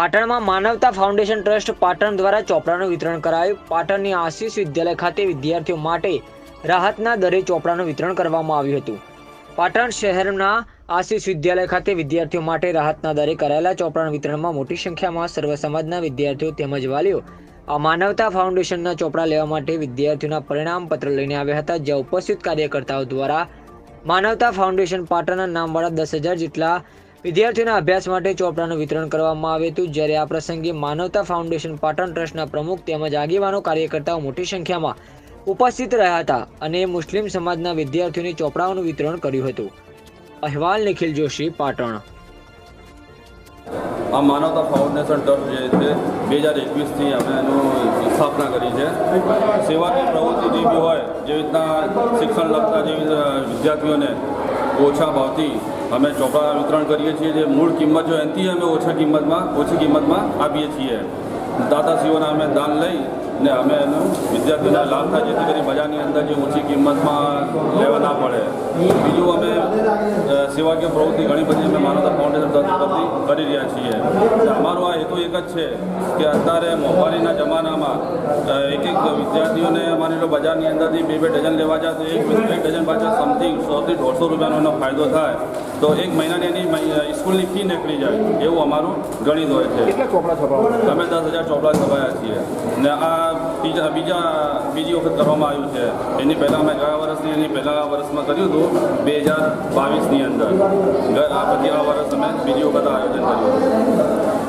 પાટણમાં માનવતા foundation trust Patan દ્વારા ચોપડાનું વિતરણ કરાયું। પાટણની આશીષ વિદ્યાલય ખાતે વિદ્યાર્થીઓ માટે રાહતના દરે ચોપડાનું વિતરણ કરવામાં આવ્યું હતું। પાટણ શહેરના આશીષ વિદ્યાલય ખાતે વિદ્યાર્થીઓ માટે રાહતના દરે કરાયેલા ચોપડાના વિતરણમાં મોટી સંખ્યામાં સર્વ સમાજના વિદ્યાર્થીઓ તેમજ વાલીઓ આ માનવતા ફાઉન્ડેશનના ચોપડા લેવા માટે વિદ્યાર્થીઓના પરિણામ પત્ર લઈને આવ્યા હતા। જ્યાં ઉપસ્થિત કાર્યકર્તાઓ દ્વારા માનવતા ફાઉન્ડેશન પાટણના નામવાળા 10,000 જેટલા વિદ્યાર્થીઓના અભ્યાસ માટે ચોપડાનું વિતરણ કરવામાં આવ્યું હતું। જ્યારે આ પ્રસંગે માનવતા ફાઉન્ડેશન પાટણ ટ્રસ્ટના પ્રમુખ તેમજ આગેવાનો કાર્યકર્તાઓ મોટી સંખ્યામાં ઉપસ્થિત રહ્યા હતા અને મુસ્લિમ સમાજના વિદ્યાર્થીઓને ચોપડાઓનું વિતરણ કર્યું હતું। અહેવાલ નિખિલ જોશી, પાટણ। આ માનવતા ફાઉન્ડેશન ટ્રસ્ટ જે છે 2021થી અમે એનું સ્થાપના કરી છે। સેવાની પ્રવૃત્તિ જે બી હોય, જેવી રીતના શિક્ષણ લગતા જેવી વિદ્યાર્થીઓને ઓછા ભાવથી અમે ચોપડા વિતરણ કરીએ છીએ। જે મૂળ કિંમત જો એનાથી અમે ઓછી કિંમતમાં આપીએ છીએ। દાતાશ્રીઓના અમે દાન લઈ ને અમે એનું વિદ્યાર્થીઓને લાભ થાય, જેથી કરી બજારની અંદર જે ઓછી કિંમતમાં લેવા ના પડે। બીજું અમે સેવાકીય પ્રવૃત્તિ ઘણી બધી અમે માનવતા ફાઉન્ડેશન તરફથી કરી રહ્યા છીએ। અમારો આ હેતુ એક જ છે કે અત્યારે મોંઘવારીના જમાનામાં એક વિદ્યાર્થીઓને માની લો બજારની અંદરથી 2 ડઝન લેવા જાય તો એક ડઝન પાછળ સમથિંગ 100 થી 150 રૂપિયાનો એનો ફાયદો થાય તો એક મહિનાની એની સ્કૂલની ફી નીકળી જાય, એવું અમારું ગણિત હોય છે। કેટલા ચોપડા છપાવ્યા? અમે 10,000 ચોપડા છપાયા છીએ ને આ બીજી વખત કરવામાં આવ્યું છે। એની પહેલાં અમે ગયા વર્ષની એની પહેલા વર્ષમાં કર્યું હતું 2022ની અંદર। આ પછી આ વર્ષ અમે બીજી વખત આયોજન કર્યું।